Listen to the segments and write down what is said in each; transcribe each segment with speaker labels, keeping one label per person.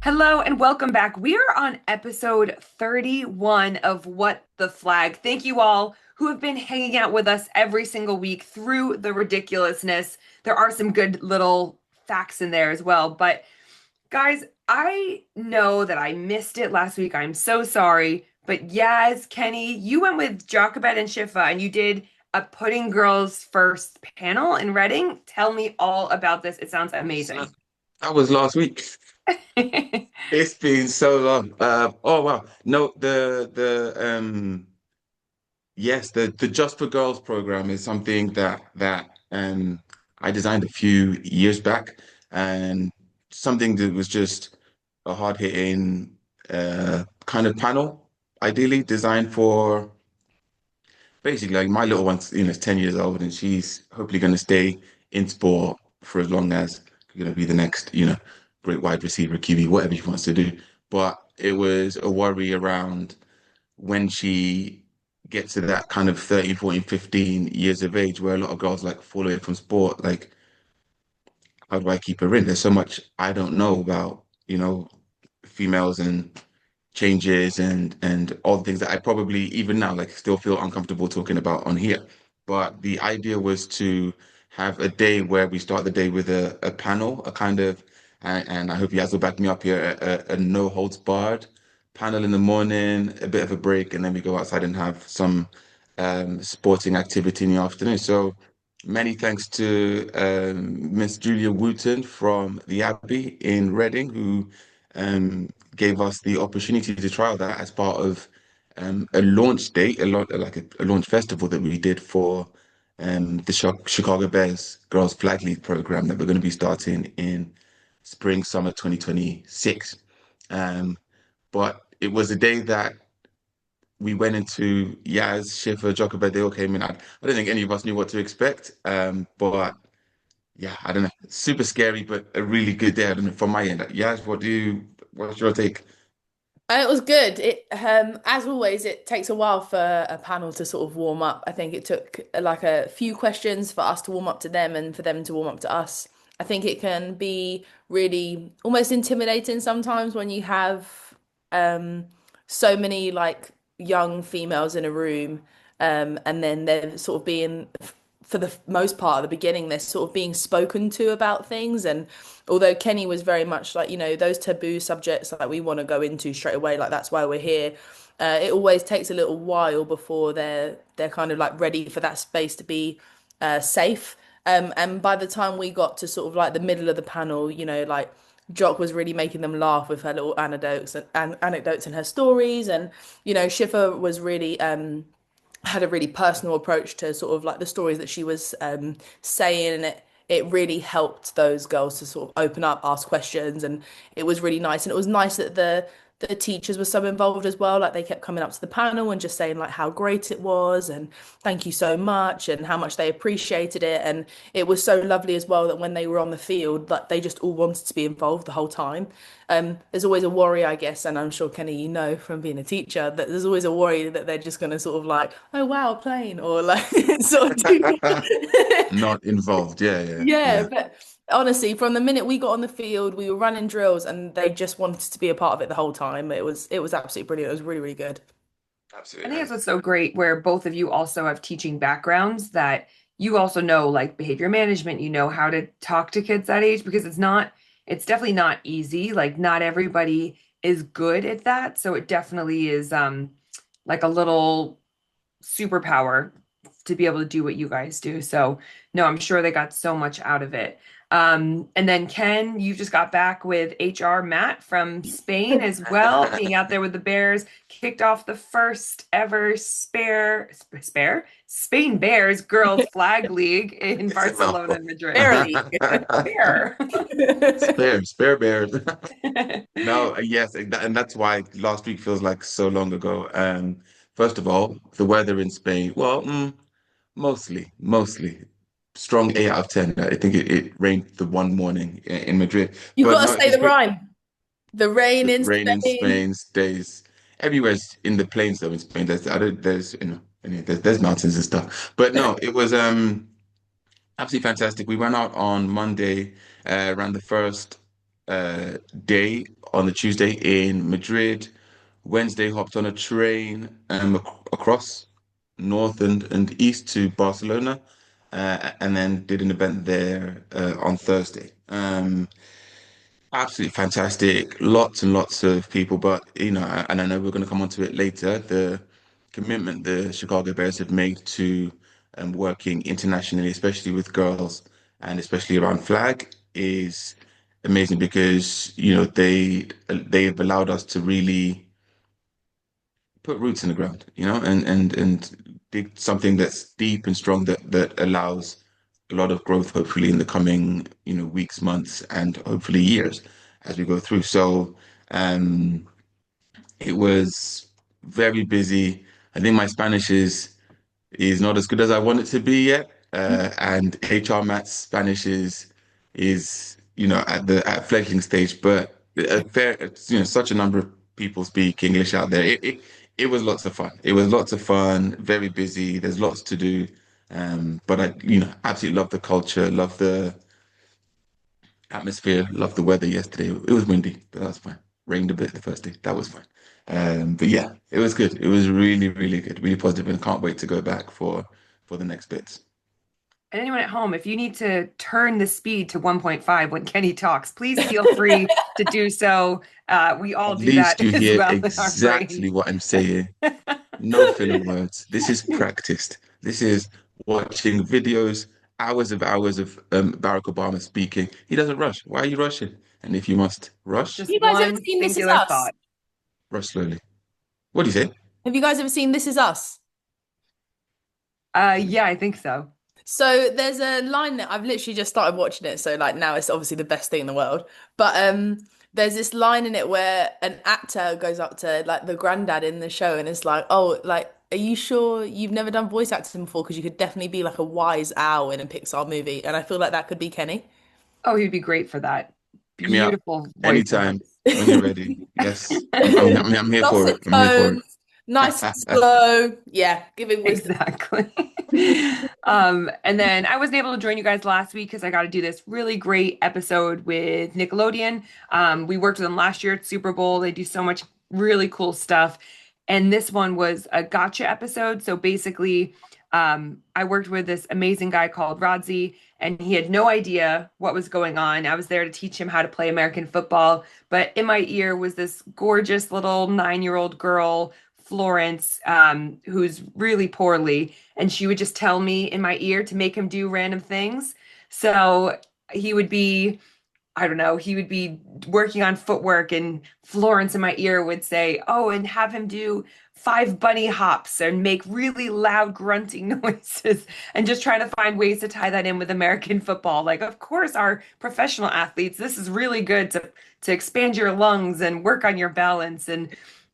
Speaker 1: Hello and welcome back. We are on episode 31 of What the Flag. Thank you all who have been hanging out with us every single week through the ridiculousness. There are some good little facts in there as well. But guys, I know that I missed it last week. I'm so sorry. But Yaz, Kenny, you went with Jochebed and Shifa and you did a Putting Girls First panel in Reading. Tell me all about this. It sounds
Speaker 2: So
Speaker 1: amazing.
Speaker 2: that was last week. It's been so long. Oh wow. No, the yes, the Just for Girls program is something that I designed a few years back, and something that was just a hard-hitting kind of panel, ideally designed for basically like my little one's, is 10 years old and she's hopefully going to stay in sport for as long as going to be the next, great wide receiver, QB, whatever she wants to do. But it was a worry around when she gets to that kind of 13, 14, 15 years of age where a lot of girls like fall away from sport. Like, how do I keep her in? There's so much I don't know about, females and changes and all the things that I probably even now like still feel uncomfortable talking about on here. But the idea was to have a day where we start the day with a panel, a kind of, and I hope you guys will back me up here, a no holds barred panel in the morning, a bit of a break, and then we go outside and have some sporting activity in the afternoon. So many thanks to Miss Julia Wooten from the Abbey in Reading, who gave us the opportunity to trial that as part of a launch date, a lot like a launch festival that we did for the Chicago Bears Girls Flag League program that we're going to be starting in spring, summer 2026. Um, but it was a day that we went into Yaz, Schiffer, Jochebed, they all came in. I don't think any of us knew what to expect. But yeah, I don't know. Super scary, but a really good day. I don't know, from my end. Yaz, what's your take?
Speaker 3: It was good. As always, it takes a while for a panel to sort of warm up. I think it took like a few questions for us to warm up to them and for them to warm up to us. I think it can be really almost intimidating sometimes when you have um, so many like young females in a room, and then they're sort of being, for the most part at the beginning, they're sort of being spoken to about things. And although Kenny was very much like, those taboo subjects that we want to go into straight away, like that's why we're here. It always takes a little while before they're kind of like ready for that space to be safe. And by the time we got to sort of like the middle of the panel, like Jock was really making them laugh with her little anecdotes and her stories, and Schiffer was really had a really personal approach to sort of like the stories that she was saying, and it really helped those girls to sort of open up, ask questions, and it was really nice. And it was nice that the teachers were so involved as well. Like they kept coming up to the panel and just saying like how great it was and thank you so much and how much they appreciated it. And it was so lovely as well that when they were on the field, like they just all wanted to be involved the whole time. There's always a worry, I guess, and I'm sure Kenny, from being a teacher, that there's always a worry that they're just going to sort of like, oh wow, a plane, or like sort of do.
Speaker 2: Not involved. Yeah, yeah,
Speaker 3: Yeah,
Speaker 2: yeah.
Speaker 3: but honestly, from the minute we got on the field, we were running drills, and they just wanted to be a part of it the whole time. It was absolutely brilliant. It was really, really good.
Speaker 1: I
Speaker 2: Absolutely.
Speaker 1: think that's what's so great, where both of you also have teaching backgrounds that you also know like behavior management, you know how to talk to kids that age because it's definitely not easy. Like not everybody is good at that. So it definitely is like a little superpower to be able to do what you guys do. So no, I'm sure they got so much out of it. And then Ken, you just got back with HR Matt from Spain as well, being out there with the Bears, kicked off the first ever Spain Bears Girls Flag League in
Speaker 2: It's a
Speaker 1: Barcelona
Speaker 2: mouthful.
Speaker 1: and Madrid.
Speaker 3: Barely.
Speaker 1: Bear.
Speaker 2: Spare bears. No, yes, and that's why last week feels like so long ago. First of all, the weather in Spain, well, mostly strong 8 out of 10. I think it rained the one morning in Madrid,
Speaker 3: You
Speaker 2: but
Speaker 3: got
Speaker 2: no,
Speaker 3: to
Speaker 2: it
Speaker 3: say
Speaker 2: was
Speaker 3: the
Speaker 2: great.
Speaker 3: rhyme. The rain
Speaker 2: The
Speaker 3: in
Speaker 2: rain in
Speaker 3: Spain.
Speaker 2: Spain stays everywhere's in the plains though in Spain. There's there's mountains and stuff, but no, it was absolutely fantastic. We went out on Monday, ran the first. day on the Tuesday in Madrid. Wednesday hopped on a train across north and east to Barcelona, and then did an event there on Thursday. Absolutely fantastic. Lots and lots of people, but and I know we're going to come on to it later. The commitment the Chicago Bears have made to working internationally, especially with girls and especially around flag, is amazing because they've allowed us to really put roots in the ground, and dig something that's deep and strong that allows a lot of growth, hopefully in the coming, weeks, months, and hopefully years as we go through. So, um, it was very busy. I think my Spanish is not as good as I want it to be yet. And HR Matt's Spanish is at fledgling stage, but such a number of people speak English out there. It was lots of fun. It was lots of fun, very busy. There's lots to do. But I, absolutely love the culture, love the atmosphere, love the weather yesterday. It was windy, but that was fine. Rained a bit the first day. That was fine. But yeah, it was good. It was really, really good, really positive, and can't wait to go back for the next bits.
Speaker 1: And anyone at home, if you need to turn the speed to 1.5 when Kenny talks, please feel free to do so. We all
Speaker 2: At
Speaker 1: do
Speaker 2: least
Speaker 1: that
Speaker 2: you
Speaker 1: as
Speaker 2: hear
Speaker 1: well in our
Speaker 2: exactly
Speaker 1: brain.
Speaker 2: what I'm saying. No filler words. This is practiced. This is watching videos, hours of Barack Obama speaking. He doesn't rush. Why are you rushing? And if you must rush,
Speaker 3: Have
Speaker 1: Just
Speaker 3: you guys ever
Speaker 1: one
Speaker 3: seen This Is
Speaker 1: singular
Speaker 3: Us?
Speaker 1: thought.
Speaker 2: rush slowly. What do you say?
Speaker 3: Have you guys ever seen This Is Us?
Speaker 1: Yeah, I think so.
Speaker 3: So there's a line that I've literally just started watching it, so like now it's obviously the best thing in the world. But there's this line in it where an actor goes up to like the granddad in the show and it's like, "Oh, like are you sure you've never done voice acting before? Because you could definitely be like a wise owl in a Pixar movie." And I feel like that could be Kenny.
Speaker 1: Oh, he'd be great for that.
Speaker 2: Hit me up
Speaker 1: Beautiful voice and
Speaker 2: anytime
Speaker 1: voice.
Speaker 2: when you're ready. Yes, I'm here for it.
Speaker 3: Dulcet
Speaker 2: I'm here for it.
Speaker 3: tones, nice and slow. Yeah, giving wisdom.
Speaker 1: Exactly. And then I wasn't able to join you guys last week because I got to do this really great episode with Nickelodeon. We worked with them last year at Super Bowl. They do so much really cool stuff. And this one was a gotcha episode. So basically, I worked with this amazing guy called Rodzi, and he had no idea what was going on. I was there to teach him how to play American football, but in my ear was this gorgeous little 9-year-old girl, Florence, who's really poorly, and she would just tell me in my ear to make him do random things. So he would be, I don't know, he would be working on footwork, and Florence in my ear would say, "Oh, and have him do 5 bunny hops and make really loud grunting noises," and just trying to find ways to tie that in with American football. Like, of course, our professional athletes, this is really good to expand your lungs and work on your balance. And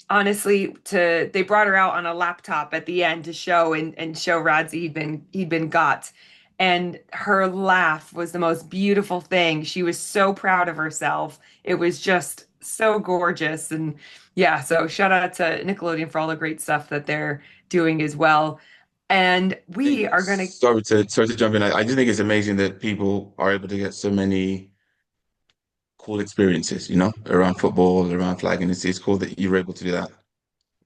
Speaker 1: honestly, they brought her out on a laptop at the end to show and show Radzi he'd been got. And her laugh was the most beautiful thing. She was so proud of herself. It was just so gorgeous. And yeah, so shout out to Nickelodeon for all the great stuff that they're doing as well. And we are gonna,
Speaker 2: Sorry to jump in. I just think it's amazing that people are able to get so many cool experiences, around football, around flagging. It's cool that you were able to do that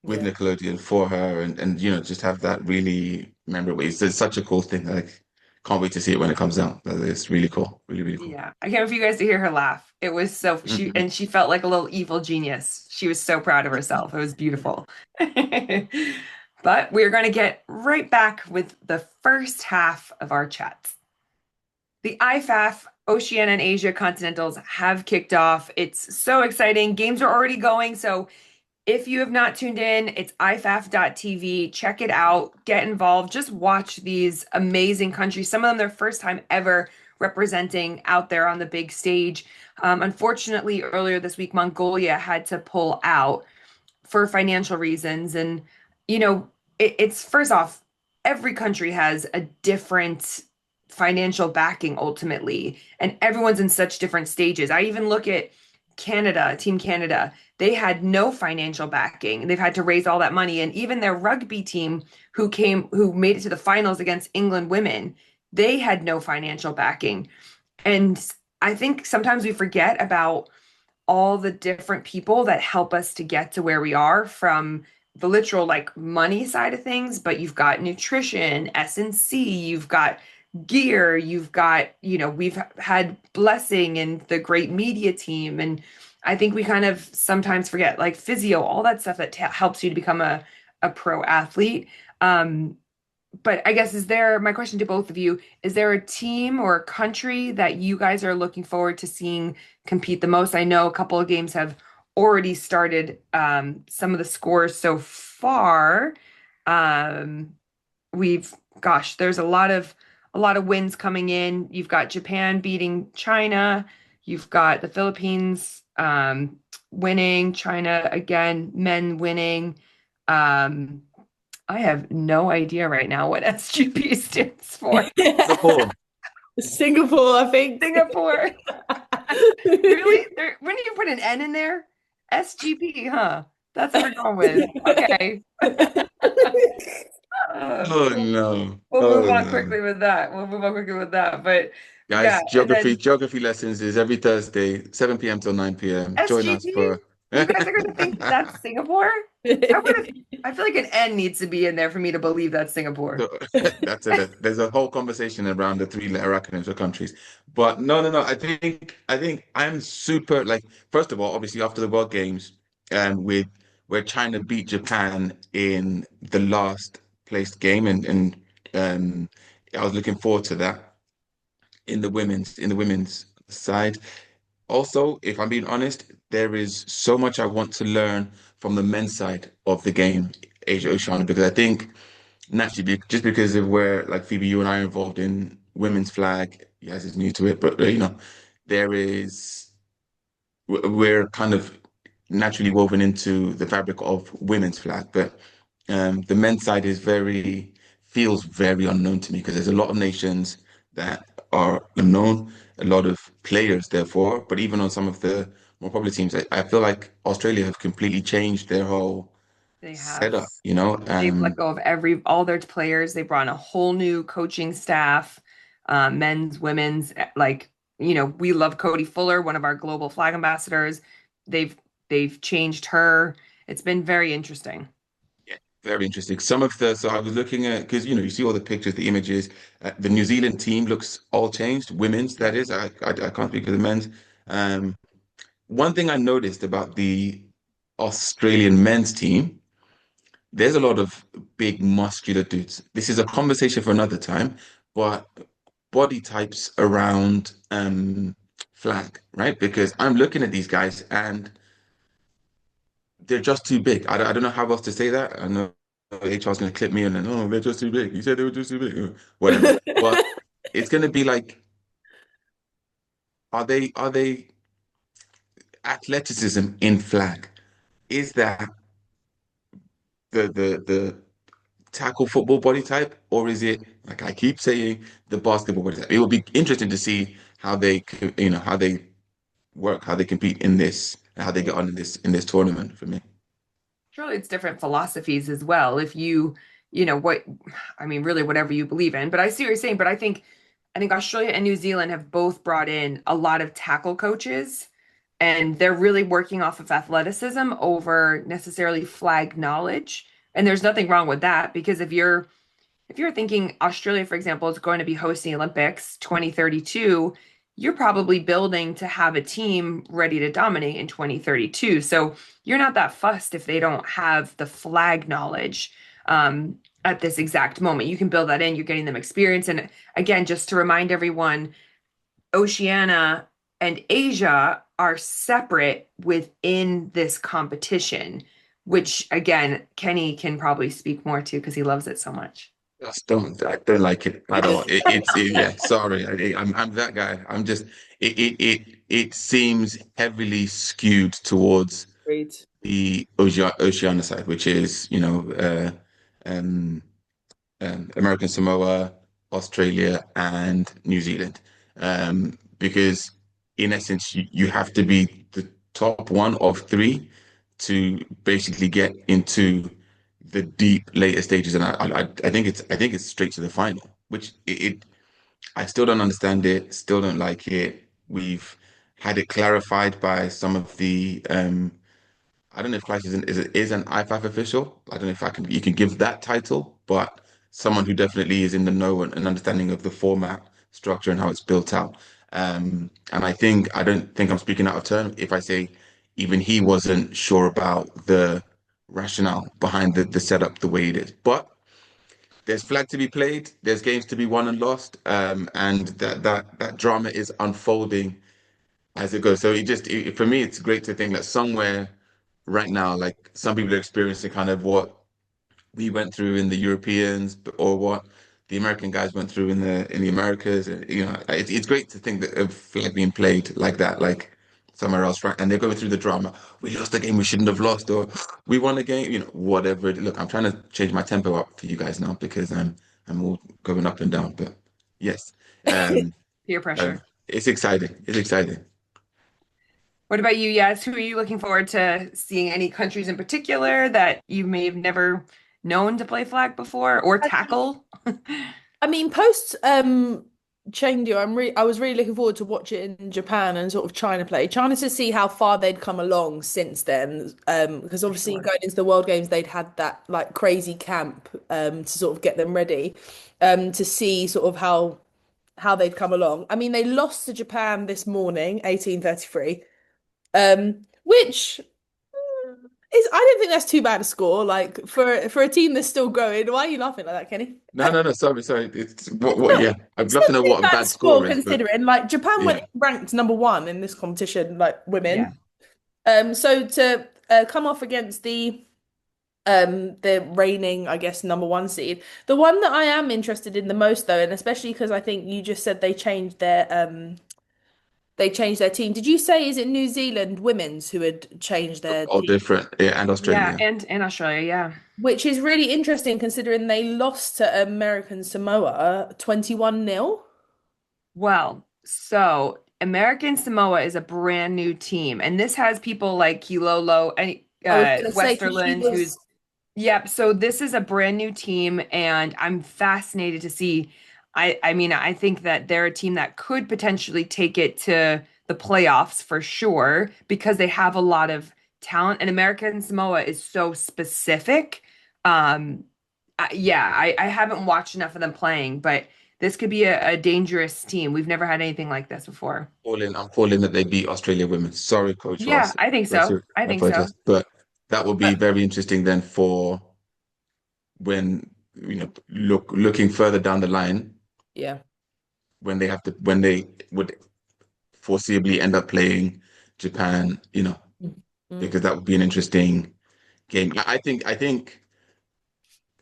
Speaker 2: with
Speaker 3: Yeah.
Speaker 2: Nickelodeon for her and just have that really memorable. It's such a cool thing. Like, can't wait to see it when it comes out. It's really cool. Really, really cool.
Speaker 1: yeah, I can't wait for you guys to hear her laugh. It was so she felt like a little evil genius. She was so proud of herself. It was beautiful. But we're going to get right back with the first half of our chat. The IFAF, Oceania and Asia continentals have kicked off. It's so exciting. Games are already going. So if you have not tuned in, it's ifaf.tv. Check it out. Get involved. Just watch these amazing countries. Some of them, their first time ever representing out there on the big stage. Unfortunately, earlier this week, Mongolia had to pull out for financial reasons. And, it's first off, every country has a different financial backing ultimately, and everyone's in such different stages. I even look at Canada, Team Canada, they had no financial backing. They've had to raise all that money. And even their rugby team who made it to the finals against England women, they had no financial backing. And I think sometimes we forget about all the different people that help us to get to where we are, from the literal like money side of things, but you've got nutrition, S&C, you've got gear, you've got, we've had Blessing and the great media team. And I think we kind of sometimes forget like physio, all that stuff that helps you to become a pro athlete. Um, but I guess my question to both of you, is there a team or a country that you guys are looking forward to seeing compete the most? I know a couple of games have already started, some of the scores so far. Um, there's a lot of wins coming in. You've got Japan beating China. You've got the Philippines winning, China again, men winning. Um, I have no idea right now what SGP stands for.
Speaker 2: Singapore.
Speaker 3: Singapore, I think.
Speaker 1: Singapore. Really? When do you put an N in there? SGP, huh? That's what we're going with. Okay.
Speaker 2: Oh
Speaker 1: We'll
Speaker 2: no.
Speaker 1: move
Speaker 2: Oh
Speaker 1: on
Speaker 2: no.
Speaker 1: quickly with that. We'll move on quickly with that. But yeah,
Speaker 2: Guys,
Speaker 1: and
Speaker 2: geography
Speaker 1: then
Speaker 2: geography lessons is every Thursday, 7 p.m. till 9 p.m. Join us
Speaker 1: SGP,
Speaker 2: for
Speaker 1: you guys are going to think that's Singapore? I would have, I feel like an N needs to be in there for me to believe that's Singapore.
Speaker 2: So that's it. There's a whole conversation around the three-letter acronyms for countries. But no, no, no. I think I'm super like, first of all, obviously after the World Games, with where China beat Japan in the last placed game, and um I was looking forward to that in the women's side. Also, if I'm being honest, there is so much I want to learn from the men's side of the game, Asia Oceana, because I think naturally, just because of where, like Phoebe, you and I are involved in women's flag, yes, it's new to it, but there is, we're kind of naturally woven into the fabric of women's flag, but the men's side feels very unknown to me because there's a lot of nations that are unknown, a lot of players, therefore, but even on some of the more popular teams, I feel like Australia have completely changed their whole
Speaker 1: They have.
Speaker 2: setup,
Speaker 1: They've let go of all their players. They brought in a whole new coaching staff, men's, women's. Like, we love Cody Fuller, one of our global flag ambassadors. They've they've changed her. It's been very interesting.
Speaker 2: Yeah, very interesting. So I was looking at, because you see all the pictures, the images. The New Zealand team looks all changed, women's, that
Speaker 1: Yeah.
Speaker 2: is. I can't speak of the men's. Um, One thing I noticed about the Australian men's team, there's a lot of big muscular dudes. This is a conversation for another time, but body types around flag, right? Because I'm looking at these guys and they're just too big. I don't know how else to say that. I know HR's going to clip me and then, oh, they're just too big. You said they were just too big. Whatever. But it's going to be like, are they athleticism in flag? Is that the tackle football body type, or is it, like I keep saying, the basketball body type? It will be interesting to see how how they work, how they compete in this, and how they get on in this tournament for me.
Speaker 1: Surely it's different philosophies as well. If what, I mean, really whatever you believe in. But I see what you're saying. But I think Australia and New Zealand have both brought in a lot of tackle coaches, and they're really working off of athleticism over necessarily flag knowledge. And there's nothing wrong with that, because if you're thinking Australia, for example, is going to be hosting the Olympics 2032, you're probably building to have a team ready to dominate in 2032. So you're not that fussed if they don't have the flag knowledge at this exact moment. You can build that in, you're getting them experience. And again, just to remind everyone, Oceania and Asia are separate within this competition, which again, Kenny can probably speak more to because he loves it so much.
Speaker 2: I don't like it at all. Yeah, sorry. I'm that guy. I'm just it seems heavily skewed towards
Speaker 3: Great.
Speaker 2: the Oceania side, which is, um, American Samoa, Australia, and New Zealand. Because in essence, you have to be the top one of three to basically get into the deep later stages. And I think it's straight to the final, which I still don't understand it, still don't like it. We've had it clarified by some of the I don't know if Clash is an IFAF official. I don't know if I can you can give that title, but someone who definitely is in the know and understanding of the format, structure, and how it's built out. And I don't think I'm speaking out of turn if I say even he wasn't sure about the rationale behind the setup the way it is. But there's flag to be played, there's games to be won and lost, and that drama is unfolding as it goes. So for me, it's great to think that somewhere right now, like some people are experiencing kind of what we went through in the Europeans or what the American guys went through in the Americas. And, it's great to think that of flag being played like that, like somewhere else, right? And they're going through the drama. We lost a game we shouldn't have lost, or we won a game, whatever. Look, I'm trying to change my tempo up for you guys now because I'm all going up and down. But yes, um,
Speaker 1: Peer pressure.
Speaker 2: it's exciting. It's exciting.
Speaker 1: What about you? Yes, who are you looking forward to seeing? Any countries in particular that you may have never known to play flag before or tackle?
Speaker 3: I mean, post Chengdu, I was really looking forward to watching Japan and sort of China play. China to see how far they'd come along since then. Because obviously
Speaker 1: Sure.
Speaker 3: going into the World Games, they'd had that like crazy camp to sort of get them ready. To see sort of how they'd come along. I mean, they lost to Japan this morning, 1833. Which is I don't think that's too bad a score. Like for a team that's still growing. Why are you laughing like that, Kenny?
Speaker 2: No. Sorry. It's what?
Speaker 3: Still,
Speaker 2: Yeah, I'd
Speaker 3: it's
Speaker 2: love
Speaker 3: not
Speaker 2: to know
Speaker 3: too
Speaker 2: what a
Speaker 3: bad a
Speaker 2: bad score
Speaker 3: score
Speaker 2: is, but
Speaker 3: considering like Japan went
Speaker 2: yeah.
Speaker 3: ranked number one in this competition, like
Speaker 1: Yeah.
Speaker 3: women. So to come off against the reigning, I guess, number one seed. The one that I am interested in the most though, and especially because I think you just said they changed their team. Did you say is it New Zealand women's who had changed their
Speaker 2: All
Speaker 3: team?
Speaker 2: different. Yeah, and
Speaker 1: Yeah,
Speaker 2: Australia.
Speaker 1: and Australia, yeah.
Speaker 3: Which is really interesting considering they lost to American Samoa 21-0.
Speaker 1: Well, so American Samoa is a brand new team, and this has people like Kilolo and
Speaker 3: I was going to say because she
Speaker 1: Westerland, who's
Speaker 3: was.
Speaker 1: yep. So this is a brand new team, and I'm fascinated to see. I mean, I think that they're a team that could potentially take it to the playoffs for sure because they have a lot of talent, and American Samoa is so specific. Um, yeah, I haven't watched enough of them playing, but this could be a dangerous team. We've never had anything like this before.
Speaker 2: I'm calling that they beat Australia women. Sorry, Coach
Speaker 1: Yeah,
Speaker 2: Ross.
Speaker 1: I think
Speaker 2: Ross,
Speaker 1: so. I
Speaker 2: I
Speaker 1: think so.
Speaker 2: apologize. But that will be
Speaker 1: But
Speaker 2: very interesting then for when, looking further down the line,
Speaker 3: Yeah.
Speaker 2: when they would foreseeably end up playing Japan,
Speaker 3: Mm.
Speaker 2: because that would be an interesting game. I think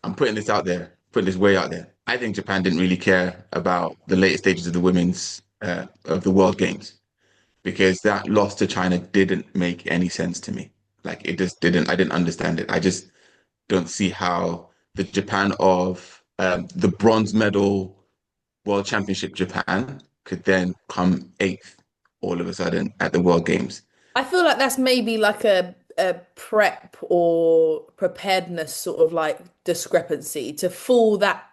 Speaker 2: I'm putting this out there, putting this way out there. I think Japan didn't really care about the later stages of the women's of the World Games because that loss to China didn't make any sense to me. Like it just didn't. I didn't understand it. I just don't see how the Japan of the bronze medal World Championship Japan could then come eighth all of a sudden at the World Games.
Speaker 3: I feel like that's maybe like a prep or preparedness sort of like discrepancy to fall that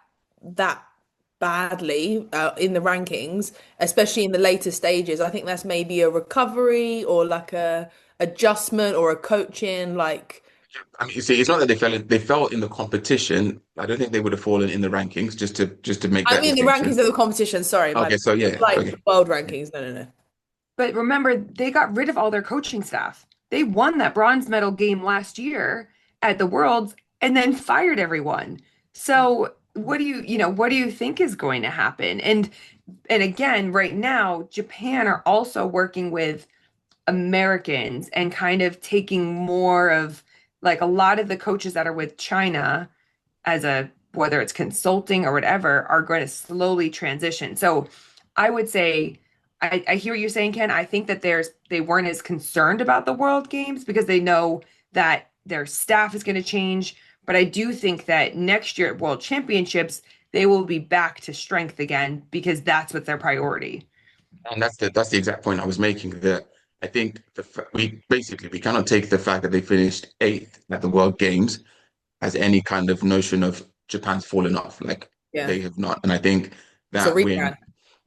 Speaker 3: badly in the rankings, especially in the later stages. I think that's maybe a recovery or like a adjustment or a coaching like.
Speaker 2: I mean, you see, it's not that they fell in the competition. I don't think they would have fallen in the rankings just to make
Speaker 3: I
Speaker 2: that
Speaker 3: mean the
Speaker 2: distinction.
Speaker 3: rankings of the competition, sorry, my
Speaker 2: Okay, so yeah,
Speaker 3: like
Speaker 2: okay.
Speaker 3: the world rankings. No, no, no.
Speaker 1: but remember, they got rid of all their coaching staff. They won that bronze medal game last year at the Worlds and then fired everyone. So what do you think is going to happen? And again, right now, Japan are also working with Americans and kind of taking more of like a lot of the coaches that are with China as a whether it's consulting or whatever are going to slowly transition. So I would say I hear what you're saying, Ken. I think that they weren't as concerned about the World Games because they know that their staff is going to change. But I do think that next year at World Championships, they will be back to strength again because that's what's their priority.
Speaker 2: And that's the exact point I was making. That I think we cannot take the fact that they finished eighth at the World Games as any kind of notion of Japan's fallen off. Like
Speaker 3: Yeah.
Speaker 2: they have not. And I think
Speaker 3: It's a
Speaker 2: that when
Speaker 3: rebrand.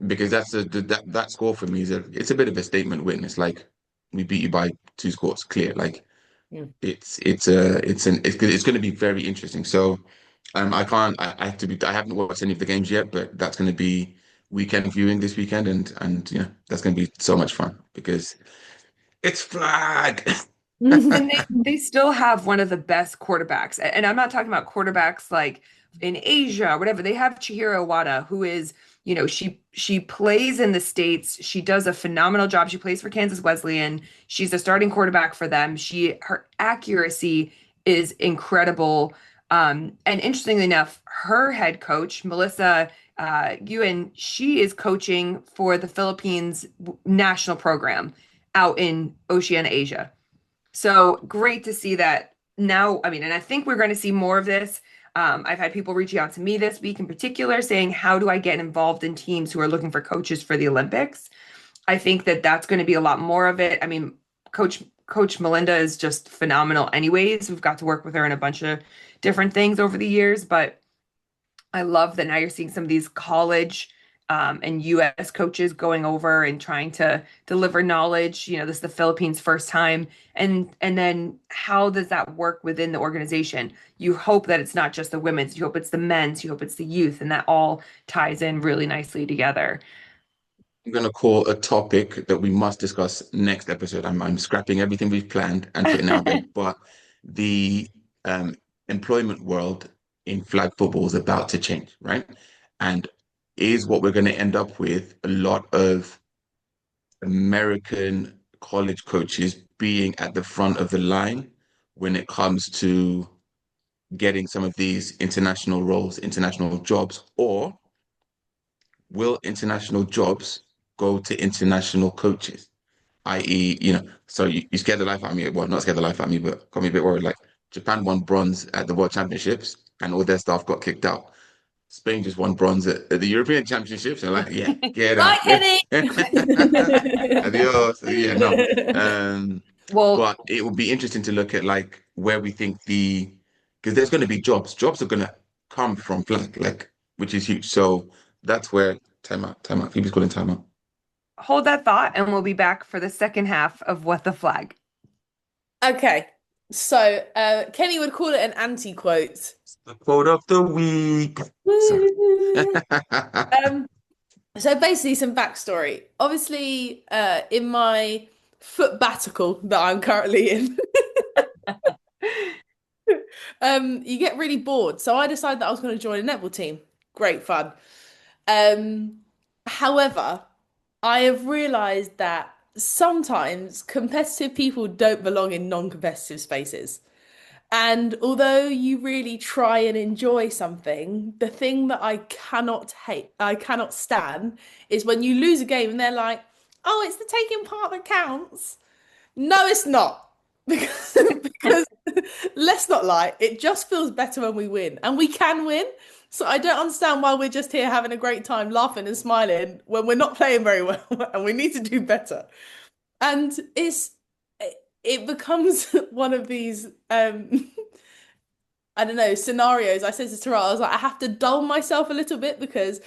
Speaker 2: because that score for me is it's a bit of a statement win. It's like we beat you by 2 scores, clear. Like
Speaker 3: Mm.
Speaker 2: it's going to be very interesting. So I can't I have to be I haven't watched any of the games yet, but that's going to be weekend viewing this weekend, and yeah, that's going to be so much fun because it's flag.
Speaker 1: And they still have one of the best quarterbacks. And I'm not talking about quarterbacks like in Asia or whatever. They have Chihiro Wada, who is, she plays in the States. She does a phenomenal job. She plays for Kansas Wesleyan. She's a starting quarterback for them. Her accuracy is incredible. And interestingly enough, her head coach, Melissa Yuen, she is coaching for the Philippines national program out in Oceania, Asia. So great to see that now. I mean, and I think we're going to see more of this. I've had people reaching out to me this week in particular saying, how do I get involved in teams who are looking for coaches for the Olympics? I think that that's going to be a lot more of it. I mean, Coach Melinda is just phenomenal anyways. We've got to work with her in a bunch of different things over the years, but I love that now you're seeing some of these college and US coaches going over and trying to deliver knowledge. This is the Philippines' first time. And then how does that work within the organization? You hope that it's not just the women's, you hope it's the men's, you hope it's the youth, and that all ties in really nicely together.
Speaker 2: I'm going to call a topic that we must discuss next episode. I'm scrapping everything we've planned and putting it out there, but the um, employment world in flag football is about to change, right? And is what we're going to end up with a lot of American college coaches being at the front of the line when it comes to getting some of these international roles, international jobs, or will international jobs go to international coaches? I.e., so you scared the life out of me. Well, not scared the life out of me, but got me a bit worried. Like Japan won bronze at the World Championships and all their staff got kicked out. Spain just won bronze at the European Championships. And like, yeah, get
Speaker 3: Right,
Speaker 2: out.
Speaker 3: Kenny.
Speaker 2: Adios. Yeah, no. Um,
Speaker 1: Well,
Speaker 2: but it would be interesting to look at like where we think because there's going to be jobs. Jobs are going to come from flag, like, which is huge. So that's where time out. Phoebe's calling time out.
Speaker 1: hold that thought, and we'll be back for the second half of What the Flag.
Speaker 3: Okay, so Kenny would call it an anti-quote.
Speaker 2: The quote of the week. Sorry.
Speaker 3: Um, so basically some backstory. Obviously, in my footbatical that I'm currently in, you get really bored. So I decided that I was going to join a netball team. Great fun. Um, However, I have realized that sometimes competitive people don't belong in non-competitive spaces. And although you really try and enjoy something, the thing that I cannot hate, I cannot stand, is when you lose a game and they're like, oh, it's the taking part that counts. No, it's not. Because let's not lie, it just feels better when we win, and we can win. So I don't understand why we're just here having a great time, laughing and smiling when we're not playing very well and we need to do better. And it becomes one of these I don't know, scenarios. I said to Tara, I was like, I have to dull myself a little bit because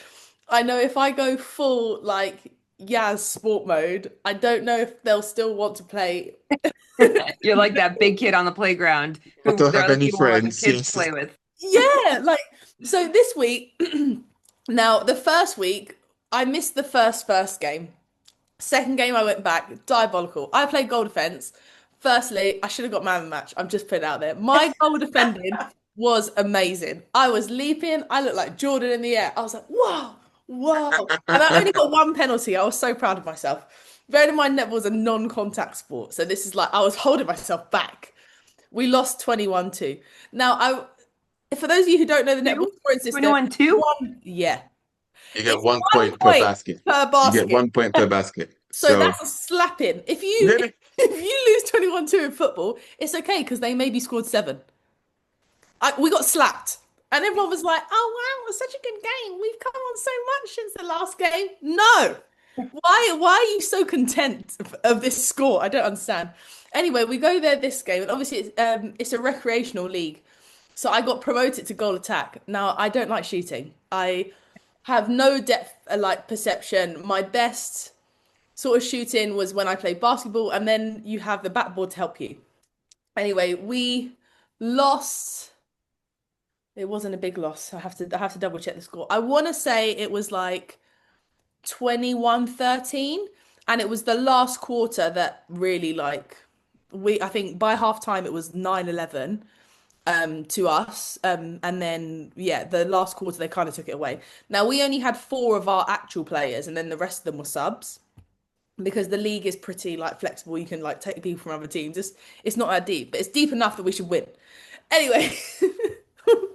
Speaker 3: I know if I go full like Yaz sport mode, I don't know if they'll still want to play.
Speaker 1: You're like that big kid on the playground
Speaker 2: I
Speaker 1: who
Speaker 2: don't
Speaker 1: they're
Speaker 2: have
Speaker 1: like
Speaker 2: any
Speaker 1: you don't want the
Speaker 2: friends.
Speaker 1: kids to
Speaker 2: Yes.
Speaker 1: play with.
Speaker 3: Yeah, like so this week, now the first week, I missed the first game. Second game I went back, diabolical. I played goal defense. Firstly, I should have got man of the match. I'm just putting it out there. My goal defending was amazing. I was leaping. I looked like Jordan in the air. I was like, whoa, whoa. And I only got one penalty. I was so proud of myself. Bearing in mind, netball was a non-contact sport. So this is like, I was holding myself back. We lost 21-2. Now, for those of you who don't know the netball
Speaker 1: Two?
Speaker 3: scoring system,
Speaker 1: 21-2?
Speaker 3: yeah,
Speaker 2: You get
Speaker 3: it's
Speaker 2: one
Speaker 3: one
Speaker 2: point per
Speaker 3: point
Speaker 2: basket.
Speaker 3: per
Speaker 2: You get
Speaker 3: basket.
Speaker 2: 1 point per basket.
Speaker 3: So
Speaker 2: So
Speaker 3: that's a slapping. If you
Speaker 2: yeah,
Speaker 3: if you lose 21-2 in football, it's okay because they maybe scored seven. We got slapped. And everyone was like, oh wow, it was such a good game. We've come on so much since the last game. No. Why are you so content of this score? I don't understand. Anyway, we go there this game, and obviously it's a recreational league. So I got promoted to goal attack. Now I don't like shooting. I have no depth like perception. My best sort of shooting was when I played basketball, and then you have the backboard to help you. Anyway, we lost. It wasn't a big loss. I have to double check the score. I want to say it was like 21-13, and it was the last quarter that really like I think by half time it was 9-11 to us. And then yeah, the last quarter they kind of took it away. Now we only had four of our actual players, and then the rest of them were subs because the league is pretty like flexible. You can like take people from other teams. It's not that deep, but it's deep enough that we should win. Anyway,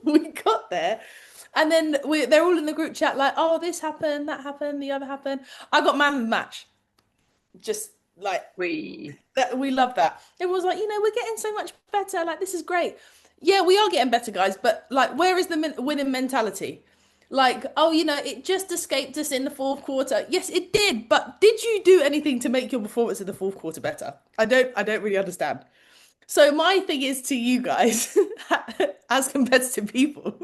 Speaker 3: we got there. And then they're all in the group chat like, oh, this happened, that happened, the other happened. I got man of the match. Just like we love that. Everyone's like, we're getting so much better. Like, this is great. Yeah, we are getting better, guys. But like, where is the winning mentality? Like, oh, it just escaped us in the fourth quarter. Yes, it did. But did you do anything to make your performance in the fourth quarter better? I don't really understand. So my thing is to you guys, as competitive people,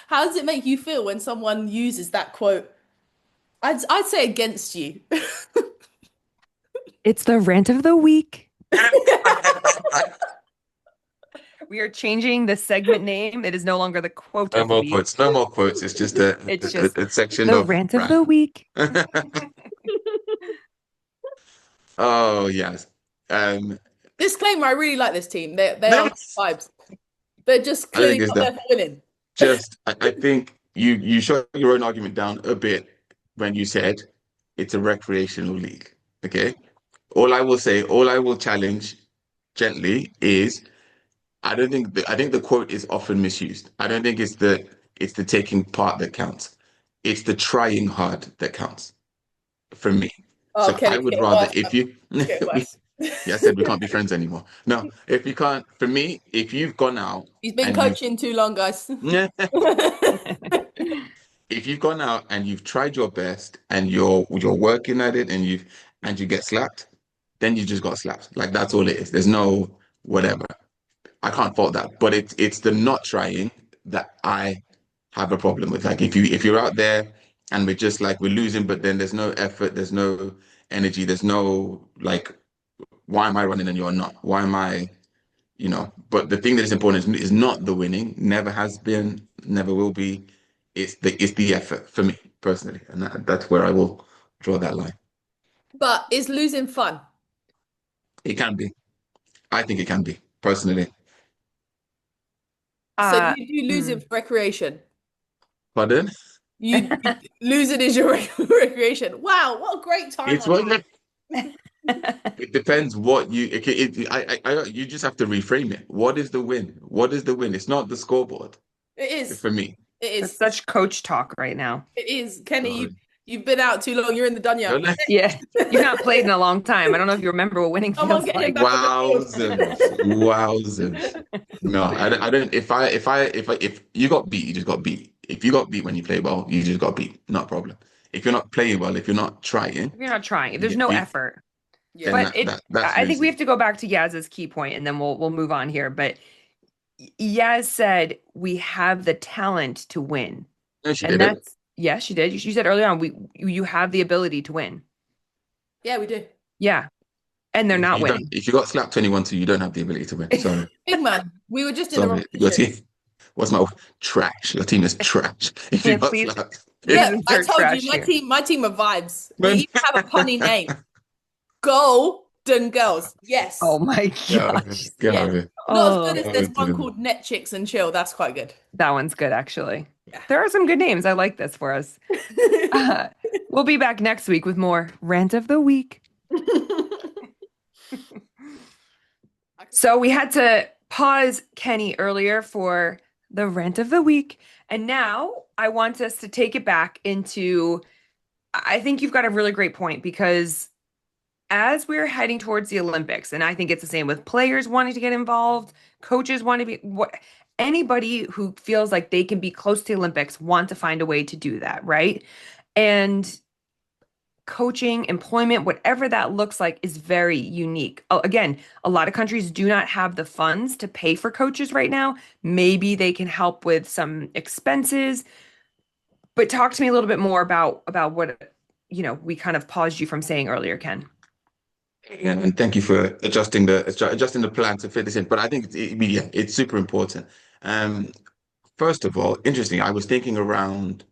Speaker 3: how does it make you feel when someone uses that quote? I'd say against you.
Speaker 1: It's the rant of the week. We are changing the segment name. It is no longer the quote
Speaker 2: No
Speaker 1: of the
Speaker 2: more
Speaker 1: week.
Speaker 2: quotes. No more quotes. It's just a section
Speaker 1: the
Speaker 2: of
Speaker 1: rant of the week.
Speaker 2: Oh yes.
Speaker 3: Disclaimer: I really like this team. They are vibes. They're just clearly not there for winning.
Speaker 2: I think you shut your own argument down a bit when you said it's a recreational league. Okay. All I will challenge gently is I think the quote is often misused. I don't think it's the taking part that counts. It's the trying hard that counts for me.
Speaker 3: Oh,
Speaker 2: So I would rather if you yeah, I said we can't be friends anymore. No, if you can't, for me, if you've gone out,
Speaker 3: he's been coaching too long, guys.
Speaker 2: If you've gone out and you've tried your best and you're working at it and you get slapped, then you just got slapped. Like that's all it is. There's no whatever. I can't fault that, but it's the not trying that I have a problem with. Like if you're out there and we're just like we're losing, but then there's no effort, there's no energy, there's no like, why am I running and you're not? Why am I, But the thing that is important is not the winning, never has been, never will be. It's the effort for me personally, and that's where I will draw that line.
Speaker 3: But is losing fun?
Speaker 2: It can be. I think it can be personally.
Speaker 3: So you do losing for recreation?
Speaker 2: Pardon?
Speaker 3: You losing is your recreation. Wow, what a great time!
Speaker 2: It's what it depends what you. You just have to reframe it. What is the win? What is the win? It's not the scoreboard.
Speaker 3: It is
Speaker 2: for me.
Speaker 3: It is.
Speaker 1: It's such coach talk right now.
Speaker 3: It is, Kenny. You've been out too long. You're in the dunya.
Speaker 1: Yeah, you've not played in a long time. I don't know if you remember what winning feels like.
Speaker 2: Wowzers. No, I don't. If you got beat, you just got beat. If you got beat when you play well, you just got beat. Not a problem. If you're not playing well, if you're not trying,
Speaker 1: if there's no effort.
Speaker 3: Yeah.
Speaker 1: But I think we have to go back to Yaz's key point, and then we'll move on here. But Yaz said we have the talent to win.
Speaker 2: No, she didn't.
Speaker 1: Yes, she did. She said earlier on, you have the ability to win.
Speaker 3: Yeah, we do.
Speaker 1: Yeah. And they're not winning.
Speaker 2: If you got slapped 21-2, you don't have the ability to win. Sorry.
Speaker 3: Big man. We were just in the wrong position.
Speaker 2: What's my trash? Your team is trash. If you got slapped.
Speaker 3: Yeah, I told you, my team are vibes. We even have a punny name. Golden Girls. Yes.
Speaker 1: Oh my gosh.
Speaker 3: Yeah. Not as good as there's one called Net Chicks and Chill. That's quite good.
Speaker 1: That one's good, actually.
Speaker 3: Yeah.
Speaker 1: There are some good names. I like this for us. We'll be back next week with more Rant of the Week. So we had to pause Kenny earlier for the Rant of the Week. And now I want us to take it back into, I think you've got a really great point, because as we're heading towards the Olympics, and I think it's the same with players wanting to get involved, coaches want to be, anybody who feels like they can be close to the Olympics want to find a way to do that, right? And coaching, employment, whatever that looks like is very unique. Again, a lot of countries do not have the funds to pay for coaches right now. Maybe they can help with some expenses, But talk to me a little bit more about what, we kind of paused you from saying earlier, Ken.
Speaker 2: And thank you for adjusting the plan to fit this in. But I think yeah, it's super important. Um, First of all, interesting. I was thinking around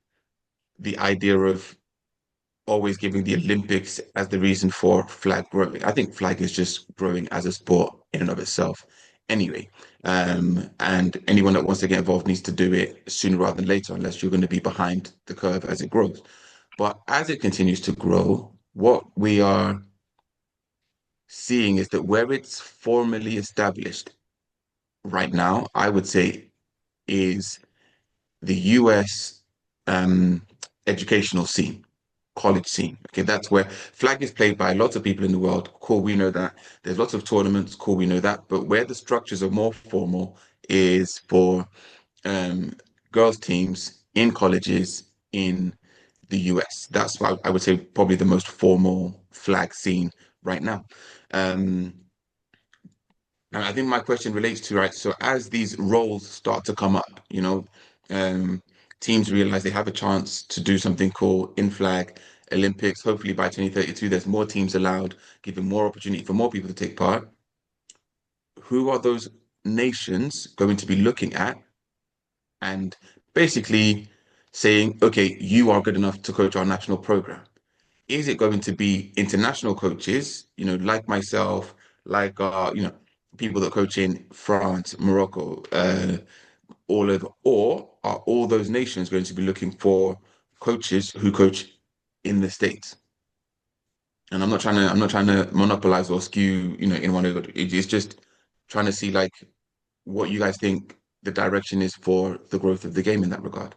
Speaker 2: the idea of always giving the Olympics as the reason for flag growing. I think flag is just growing as a sport in and of itself. Anyway, and anyone that wants to get involved needs to do it sooner rather than later, unless you're going to be behind the curve as it grows. But as it continues to grow, what we are seeing is that where it's formally established right now, I would say is the US educational scene, college scene. Okay, that's where flag is played by lots of people in the world. Cool, we know that. There's lots of tournaments. Cool, we know that. But where the structures are more formal is for um, girls' teams in colleges in the US. That's why I would say probably the most formal flag scene right now. Um, and I think my question relates to, right, so as these roles start to come up, um, teams realize they have a chance to do something called in-flag Olympics. Hopefully by 2032, there's more teams allowed, giving more opportunity for more people to take part. Who are those nations going to be looking at and basically saying, okay, you are good enough to coach our national program? Is it going to be international coaches, like myself, like people that coach in France, Morocco, all over, or are all those nations going to be looking for coaches who coach in the States? And I'm not trying to monopolize or skew, in one of it's just trying to see like what you guys think the direction is for the growth of the game in that regard.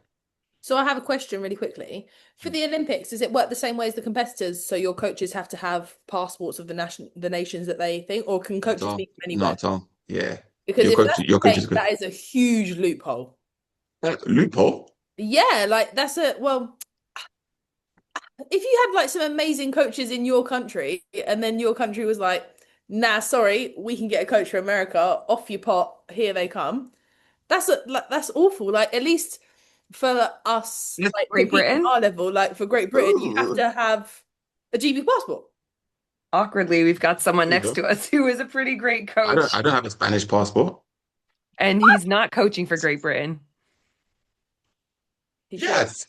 Speaker 3: So I have a question really quickly. For the Olympics, does it work the same way as the competitors? So your coaches have to have passports of the nations that they think, or can
Speaker 2: Not at
Speaker 3: coaches be
Speaker 2: all.
Speaker 3: from anywhere?
Speaker 2: Not at all. Yeah.
Speaker 3: Because if that's
Speaker 2: Your
Speaker 3: the
Speaker 2: coach is
Speaker 3: case,
Speaker 2: good.
Speaker 3: that is a huge loophole.
Speaker 2: Loophole.
Speaker 3: Yeah, like that's a well, if you had like some amazing coaches in your country and then your country was like, nah, sorry, we can get a coach from America, off your pot, here they come. That's awful. Like at least for us,
Speaker 2: Yes.
Speaker 3: like
Speaker 1: Great
Speaker 3: competing at
Speaker 1: Britain.
Speaker 3: our level, like for Great Britain, you have
Speaker 2: Ooh.
Speaker 3: to have a GB passport.
Speaker 1: Awkwardly, we've got someone
Speaker 2: There you
Speaker 1: next
Speaker 2: go.
Speaker 1: to us who is a pretty great
Speaker 2: I don't
Speaker 1: coach,
Speaker 2: I don't have a Spanish passport.
Speaker 1: and he's not coaching for Great Britain.
Speaker 3: He should.
Speaker 2: Yes.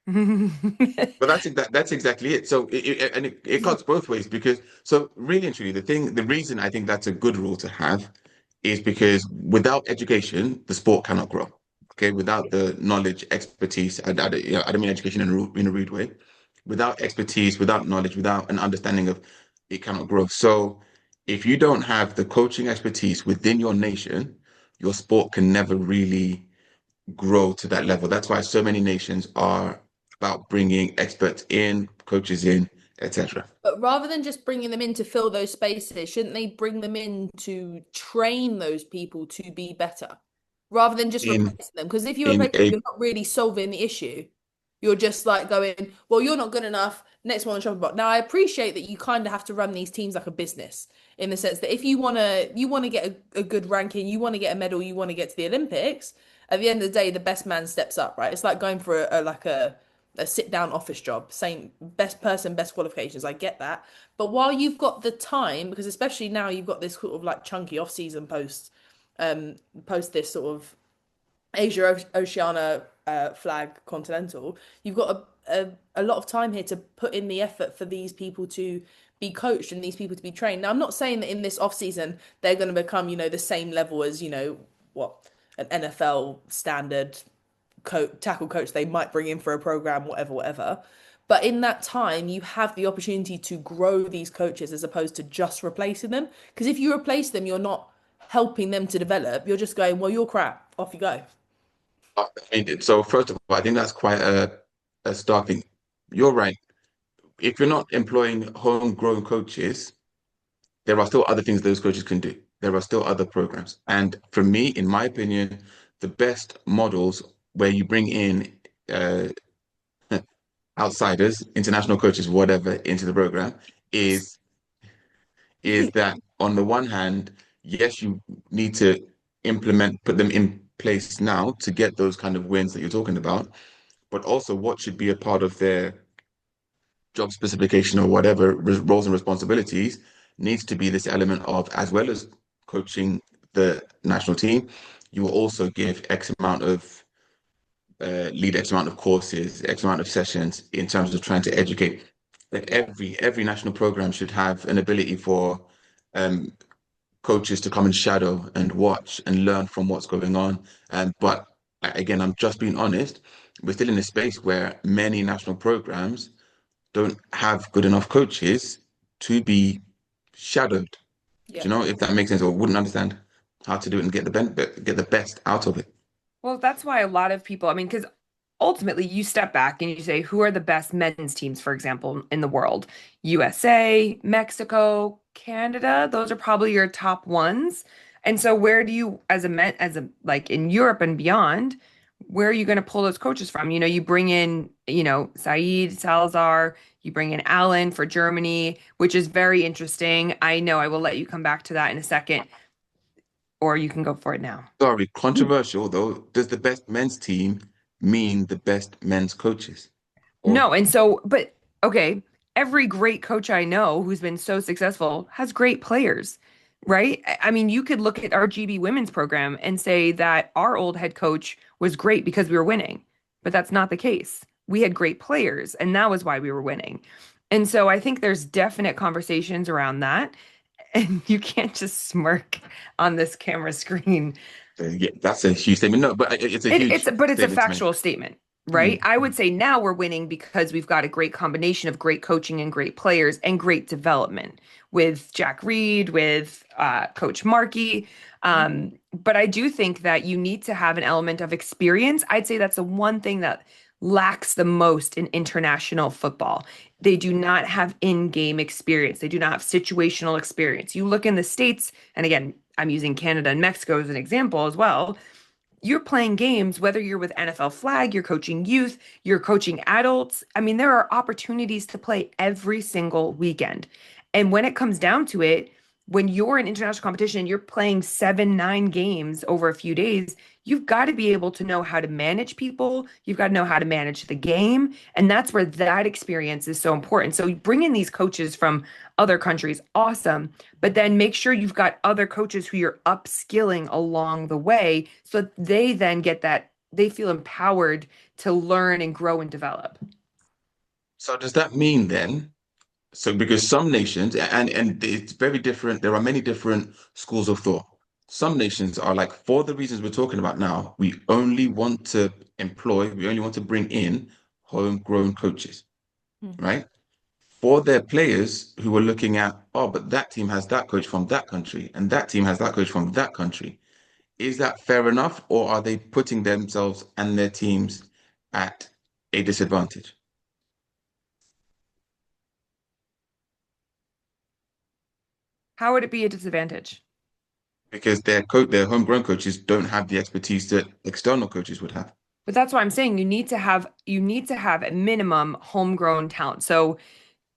Speaker 2: But that's exactly it. So it cuts both ways because so really and truly the reason I think that's a good rule to have is because without education the sport cannot grow. Okay, without the knowledge, expertise, I don't mean education in a rude way. Without expertise, without knowledge, without an understanding of it cannot grow. So if you don't have the coaching expertise within your nation, your sport can never really grow to that level. That's why so many nations are about bringing experts in, coaches in, etc.
Speaker 3: But rather than just bringing them in to fill those spaces, shouldn't they bring them in to train those people to be better? Rather than just
Speaker 2: In
Speaker 3: replacing them. Because if you
Speaker 2: in
Speaker 3: replace them,
Speaker 2: a
Speaker 3: you're not really solving the issue. You're just like going, well, you're not good enough. Next one on the chopping block. Now, I appreciate that you kind of have to run these teams like a business in the sense that if you want to get a good ranking, you want to get a medal, you want to get to the Olympics. At the end of the day, the best man steps up, right? It's like going for a sit down office job, same best person, best qualifications. I get that. But while you've got the time, because especially now you've got this sort of like chunky off season post this sort of Asia Oceana flag continental, you've got a lot of time here to put in the effort for these people to be coached and these people to be trained. Now, I'm not saying that in this off season they're going to become, the same level as, what an NFL standard tackle coach they might bring in for a program, whatever, whatever. But in that time, you have the opportunity to grow these coaches as opposed to just replacing them. Because if you replace them, you're not helping them to develop. You're just going, well, you're crap. Off you go.
Speaker 2: I mean, so first of all, I think that's quite a stark thing. You're right. If you're not employing homegrown coaches, there are still other things those coaches can do. There are still other programs. And for me, in my opinion, the best models where you bring in outsiders, international coaches, whatever, into the program is that on the one hand, yes, you need to put them in place now to get those kind of wins that you're talking about, but also what should be a part of their job specification or whatever roles and responsibilities needs to be this element of, as well as coaching the national team, you will also give X amount of lead X amount of courses, X amount of sessions in terms of trying to educate. Like every national program should have an ability for um, coaches to come and shadow and watch and learn from what's going on. But again, I'm just being honest. We're still in a space where many national programs don't have good enough coaches to be shadowed. Do
Speaker 3: Yeah.
Speaker 2: you know if that makes sense, or wouldn't understand how to do it and get the benefit, get the best out of it?
Speaker 1: Well, that's why a lot of people, I mean, because ultimately you step back and you say, who are the best men's teams, for example, in the world? USA, Mexico, Canada, those are probably your top ones. And so where do you, as a men, as a like in Europe and beyond, where are you going to pull those coaches from? You bring in, Saeed Salazar, you bring in Alan for Germany, which is very interesting. I know I will let you come back to that in a second, or you can go for it now.
Speaker 2: Sorry, controversial though. Does the best men's team mean the best men's coaches? Or
Speaker 1: No, and so, but okay, every great coach I know who's been so successful has great players, right? I mean, you could look at our GB women's program and say that our old head coach was great because we were winning, but that's not the case. We had great players, and that was why we were winning. And so I think there's definite conversations around that, and you can't just smirk on this camera screen.
Speaker 2: yeah, that's a huge statement. No, but it's a
Speaker 1: It's
Speaker 2: huge
Speaker 1: but it's a
Speaker 2: statement to make.
Speaker 1: factual statement, right?
Speaker 2: Mm.
Speaker 1: I would say now we're winning because we've got a great combination of great coaching and great players and great development with Jack Reed, with Coach Markey. But I do think that you need to have an element of experience. I'd say that's the one thing that lacks the most in international football. They do not have in-game experience. They do not have situational experience. You look in the States, and again, I'm using Canada and Mexico as an example as well. You're playing games, whether you're with NFLFlag, you're coaching youth, you're coaching adults. I mean, there are opportunities to play every single weekend. And when it comes down to it, when you're in international competition, you're playing 7, 9 games over a few days, you've got to be able to know how to manage people. You've got to know how to manage the game. And that's where that experience is so important. So you bring in these coaches from other countries, awesome. But then make sure you've got other coaches who you're upskilling along the way so that they then get that, they feel empowered to learn and grow and develop.
Speaker 2: So does that mean then? So because some nations, and it's very different, there are many different schools of thought. Some nations are like, for the reasons we're talking about now, we only want to we only want to bring in homegrown coaches,
Speaker 3: Mm.
Speaker 2: right? For their players who are looking at, oh, but that team has that coach from that country, and that team has that coach from that country. Is that fair enough, or are they putting themselves and their teams at a disadvantage?
Speaker 1: How would it be a disadvantage?
Speaker 2: Because their homegrown coaches don't have the expertise that external coaches would have.
Speaker 1: But that's why I'm saying you need to have a minimum homegrown talent. So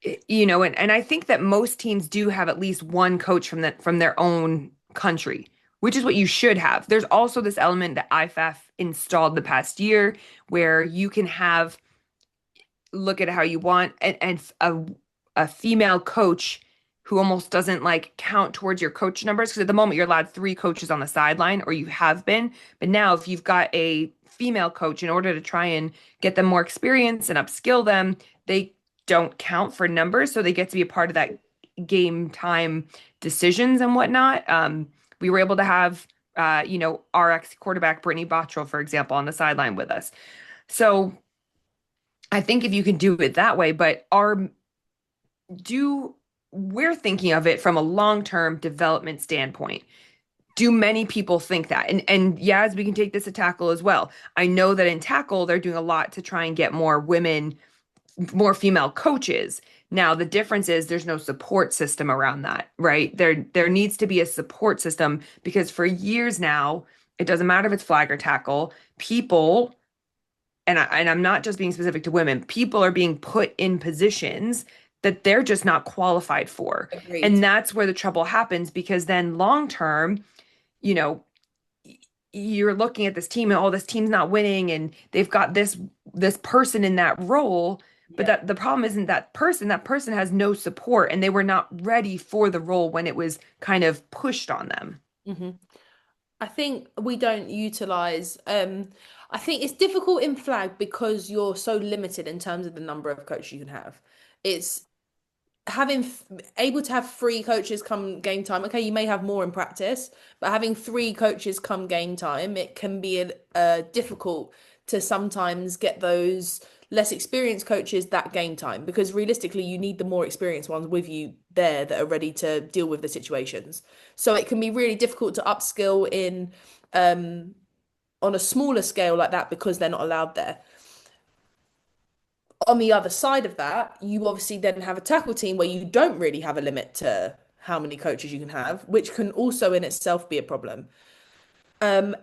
Speaker 1: and I think that most teams do have at least one coach from their own country, which is what you should have. There's also this element that IFAF installed the past year where you can have look at how you want and a female coach who almost doesn't like count towards your coach numbers because at the moment you're allowed 3 coaches on the sideline or you have been. But now if you've got a female coach in order to try and get them more experience and upskill them, they don't count for numbers, so they get to be a part of that game time decisions and whatnot. We were able to have, our ex quarterback Brittany Bottrell, for example, on the sideline with us. So I think if you can do it that way, but do we're thinking of it from a long-term development standpoint. Do many people think that? And yes, we can take this to tackle as well. I know that in tackle, they're doing a lot to try and get more women, more female coaches. Now, the difference is there's no support system around that, right? There needs to be a support system because for years now, it doesn't matter if it's flag or tackle, people, and I'm not just being specific to women, people are being put in positions that they're just not qualified for.
Speaker 3: Agreed.
Speaker 1: And that's where the trouble happens because then long term, you know, you're looking at this team and, oh, this team's not winning and they've got this person in that role, but
Speaker 3: Yeah.
Speaker 1: that the problem isn't that person has no support and they were not ready for the role when it was kind of pushed on them.
Speaker 3: hmm I think we don't utilize, I think it's difficult in flag because you're so limited in terms of the number of coaches you can have. It's having able to have three coaches come game time. Okay, you may have more in practice, but having three coaches come game time, it can be difficult to sometimes get those less experienced coaches that game time, because realistically you need the more experienced ones with you there that are ready to deal with the situations. So it can be really difficult to upskill in on a smaller scale like that because they're not allowed there. On the other side of that, you obviously then have a tackle team where you don't really have a limit to how many coaches you can have, which can also in itself be a problem.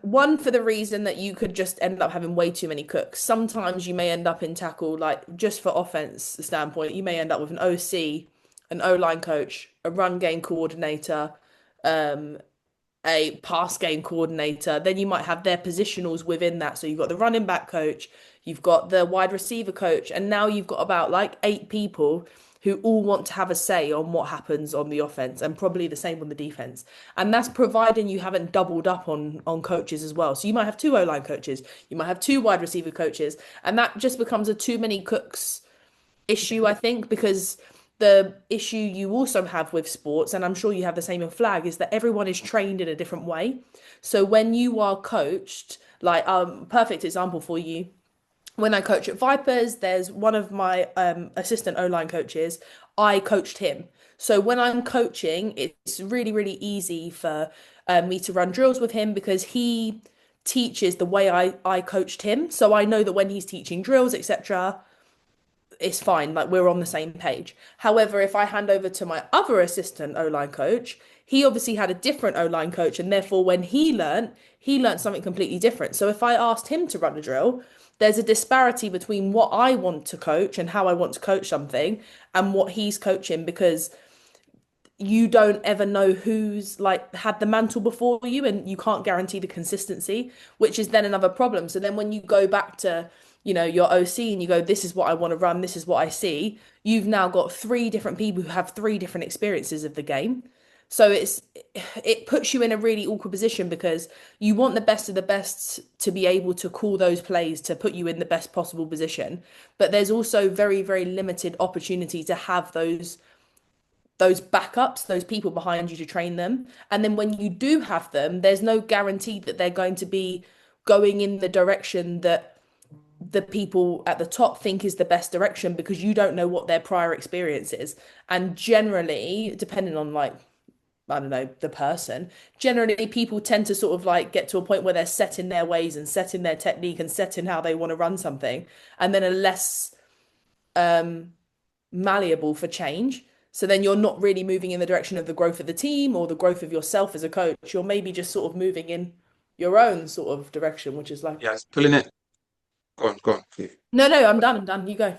Speaker 3: One, for the reason that you could just end up having way too many cooks. Sometimes you may end up in tackle, like just for offense standpoint, you may end up with an OC, an O-line coach, a run game coordinator, um, a pass game coordinator. Then you might have their positionals within that. So you've got the running back coach, you've got the wide receiver coach, and now you've got about like 8 people who all want to have a say on what happens on the offense and probably the same on the defense. And that's providing you haven't doubled up on coaches as well. So you might have two O-line coaches, you might have two wide receiver coaches, and that just becomes a too many cooks issue, I think, because the issue you also have with sports, and I'm sure you have the same in flag, is that everyone is trained in a different way. So when you are coached, like perfect example for you, when I coach at Vipers, there's one of my assistant O-line coaches. I coached him. So when I'm coaching, it's really, really easy for me to run drills with him because he teaches the way I coached him. So I know that when he's teaching drills, etc., it's fine. Like we're on the same page. However, if I hand over to my other assistant O-line coach, he obviously had a different O-line coach, and therefore when he learned something completely different. So if I asked him to run a drill, there's a disparity between what I want to coach and how I want to coach something and what he's coaching, because you don't ever know who's like had the mantle before you, and you can't guarantee the consistency, which is then another problem. So then when you go back to, your OC and you go, this is what I want to run, this is what I see, you've now got three different people who have three different experiences of the game. So it puts you in a really awkward position because you want the best of the best to be able to call those plays to put you in the best possible position. But there's also very, very limited opportunity to have those backups, those people behind you to train them. And then when you do have them, there's no guarantee that they're going to be going in the direction that the people at the top think is the best direction, because you don't know what their prior experience is. And generally, depending on like, I don't know, the person, generally people tend to sort of like get to a point where they're set in their ways and set in their technique and set in how they want to run something, and then are less malleable for change. So then you're not really moving in the direction of the growth of the team or the growth of yourself as a coach. You're maybe just sort of moving in your own sort of direction, which is like,
Speaker 2: Yes, pulling it. Go on, please.
Speaker 3: no, I'm done. You go.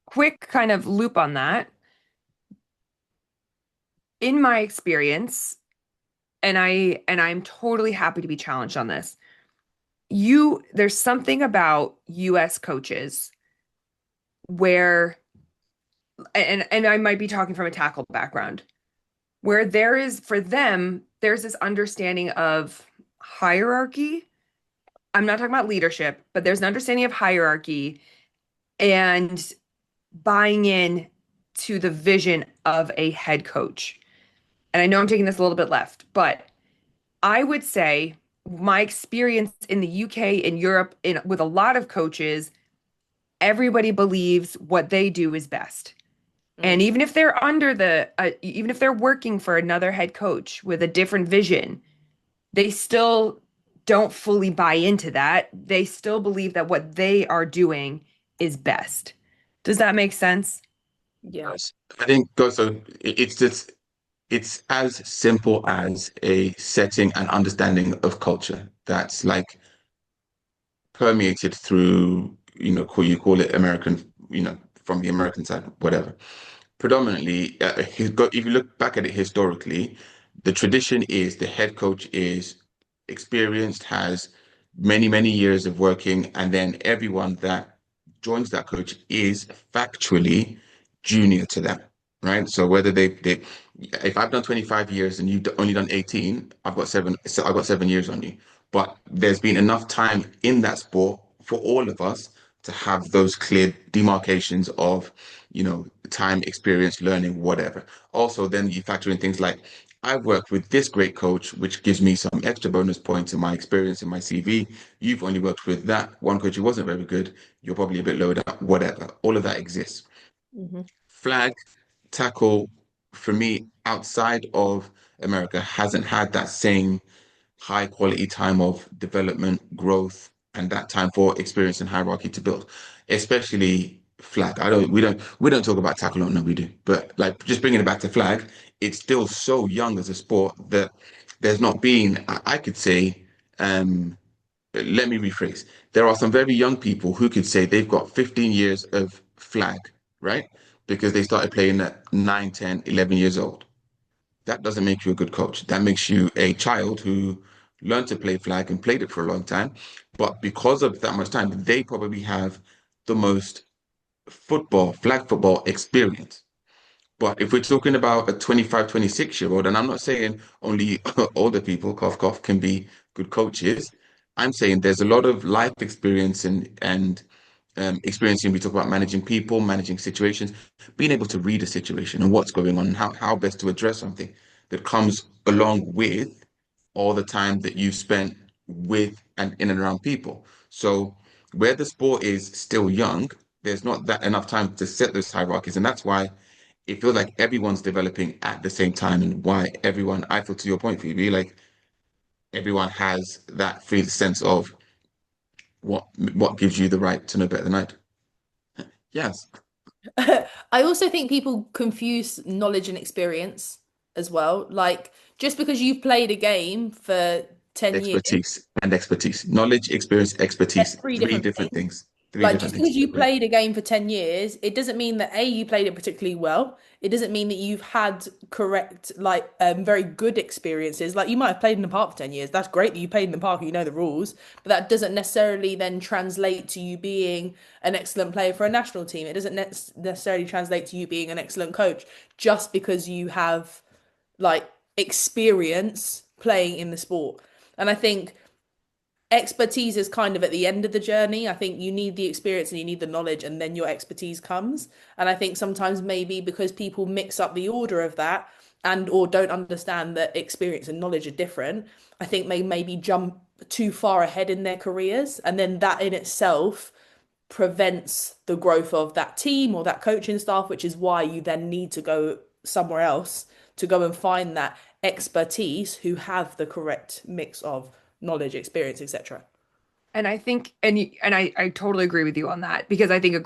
Speaker 1: Quick kind of loop on that. In my experience, and I'm totally happy to be challenged on this. There's something about US coaches where, and I might be talking from a tackle background, where for them, there's this understanding of hierarchy. I'm not talking about leadership, but there's an understanding of hierarchy and buying in to the vision of a head coach. And I know I'm taking this a little bit left, but I would say my experience in the UK and Europe with a lot of coaches, everybody believes what they do is best. And even if they're even if they're working for another head coach with a different vision, they still don't fully buy into that. They still believe that what they are doing is best. Does that make sense?
Speaker 3: Yeah.
Speaker 2: Yes. I think so. It's as simple as a setting and understanding of culture that's like permeated through, you call it American, from the American side, whatever. Predominantly, if you look back at it historically, the tradition is the head coach is experienced, has many, many years of working, and then everyone that joins that coach is factually junior to them, right? So whether they if I've done 25 years and you've only done 18, I've got 7 years on you. But there's been enough time in that sport for all of us to have those clear demarcations of, time, experience, learning, whatever. Also, then you factor in things like I've worked with this great coach, which gives me some extra bonus points in my experience in my CV. You've only worked with that one coach who wasn't very good. You're probably a bit lower down, whatever. All of that exists.
Speaker 3: Hmm.
Speaker 2: Flag, tackle, for me, outside of America, hasn't had that same high quality time of development, growth, and that time for experience and hierarchy to build, especially flag. We don't talk about tackle on, no, we do. But like just bringing it back to flag, it's still so young as a sport that there's not been, I could say, let me rephrase. There are some very young people who could say they've got 15 years of flag, right? Because they started playing at 9, 10, 11 years old. That doesn't make you a good coach. That makes you a child who learned to play flag and played it for a long time. But because of that much time, they probably have the most flag football experience. But if we're talking about a 25, 26-year-old, and I'm not saying only older people, cough, cough, can be good coaches. I'm saying there's a lot of life experience and experiencing. We talk about managing people, managing situations, being able to read a situation and what's going on, and how best to address something that comes along with all the time that you've spent with and in and around people. So where the sport is still young, there's not that enough time to set those hierarchies, and that's why it feels like everyone's developing at the same time, and why everyone, I feel to your point, Phoebe, like everyone has that free sense of what gives you the right to know better than I do. Yes,
Speaker 3: I also think people confuse knowledge and experience as well. Like just because you've played a game for 10 years,
Speaker 2: expertise, knowledge, experience,
Speaker 3: they're
Speaker 2: expertise,
Speaker 3: three
Speaker 2: three
Speaker 3: different
Speaker 2: different
Speaker 3: things.
Speaker 2: things. Three
Speaker 3: Like
Speaker 2: different
Speaker 3: just
Speaker 2: things.
Speaker 3: because you
Speaker 2: Right.
Speaker 3: played a game for 10 years, it doesn't mean that A, you played it particularly well. It doesn't mean that you've had correct, like very good experiences. Like you might have played in the park for 10 years. That's great that you played in the park and you know the rules, but that doesn't necessarily then translate to you being an excellent player for a national team. It doesn't necessarily translate to you being an excellent coach just because you have like experience playing in the sport. And I think expertise is kind of at the end of the journey. I think you need the experience and you need the knowledge, and then your expertise comes. And I think sometimes maybe because people mix up the order of that and or don't understand that experience and knowledge are different, I think they maybe jump too far ahead in their careers. And then that in itself prevents the growth of that team or that coaching staff, which is why you then need to go somewhere else to go and find that expertise who have the correct mix of knowledge, experience, etc.
Speaker 1: And I think, and I totally agree with you on that because I think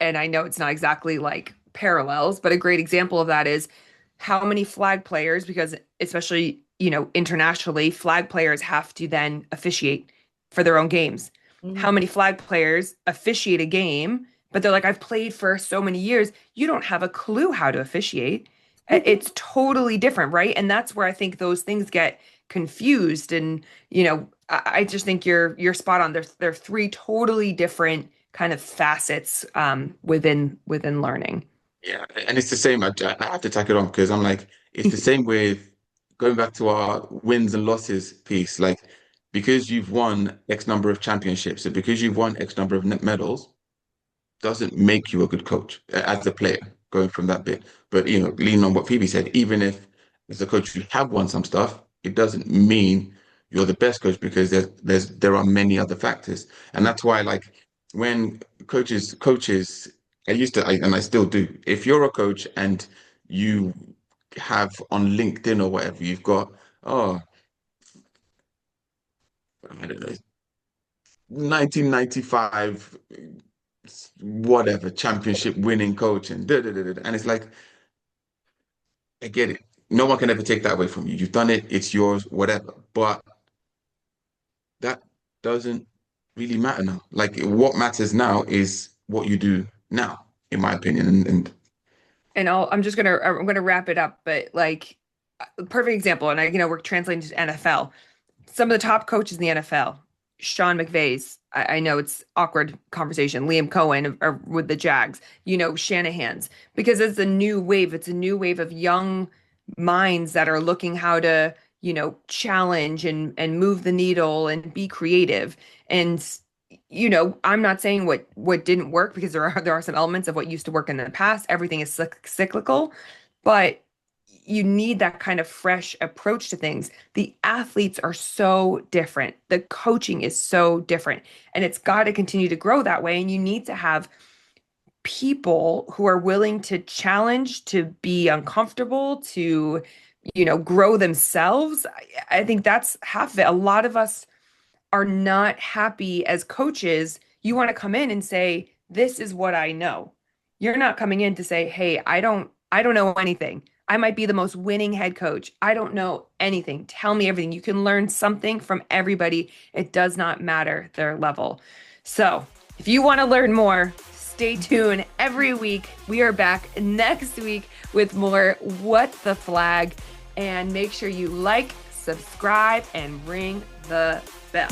Speaker 1: and I know it's not exactly like parallels, but a great example of that is how many flag players, because especially, internationally, flag players have to then officiate for their own games. How
Speaker 3: Mhm.
Speaker 1: many flag players officiate a game, but they're like, I've played for so many years. You don't have a clue how to officiate. It's totally different, right? And that's where I think those things get confused. And, I just think you're spot on. They're three totally different kind of facets within learning.
Speaker 2: Yeah, and it's the same. I have to tack it on because I'm like, it's the same with going back to our wins and losses piece. Like, because you've won X number of championships, and because you've won X number of medals, doesn't make you a good coach as a player going from that bit. But leaning on what Phoebe said, even if as a coach you have won some stuff, it doesn't mean you're the best coach because there are many other factors. And that's why like when coaches and I still do, if you're a coach and you have on LinkedIn or whatever, you've got, oh, I don't know, 1995 whatever championship winning coach and da, da, da, da, da. And it's like, I get it. No one can ever take that away from you. You've done it, it's yours, whatever. But that doesn't really matter now. Like what matters now is what you do now, in my opinion. And
Speaker 1: And I'm gonna wrap it up, but like a perfect example, and we're translating to NFL. Some of the top coaches in the NFL Sean McVay's, I know it's awkward conversation, Liam Cohen or with the Jags, Shanahan's, because it's a new wave. It's a new wave of young minds that are looking how to, challenge and move the needle and be creative. And, I'm not saying what didn't work, because there are some elements of what used to work in the past. Everything is cyclical, but you need that kind of fresh approach to things. The athletes are so different. The coaching is so different. And it's got to continue to grow that way. And you need to have people who are willing to challenge, to be uncomfortable, to, grow themselves. I think that's half of it. A lot of us are not happy as coaches. You want to come in and say, this is what I know. You're not coming in to say, hey, I don't know anything. I might be the most winning head coach. I don't know anything. Tell me everything. You can learn something from everybody. It does not matter their level. So if you want to learn more, stay tuned every week. We are back next week with more What the Flag. And make sure you like, subscribe, and ring the bell.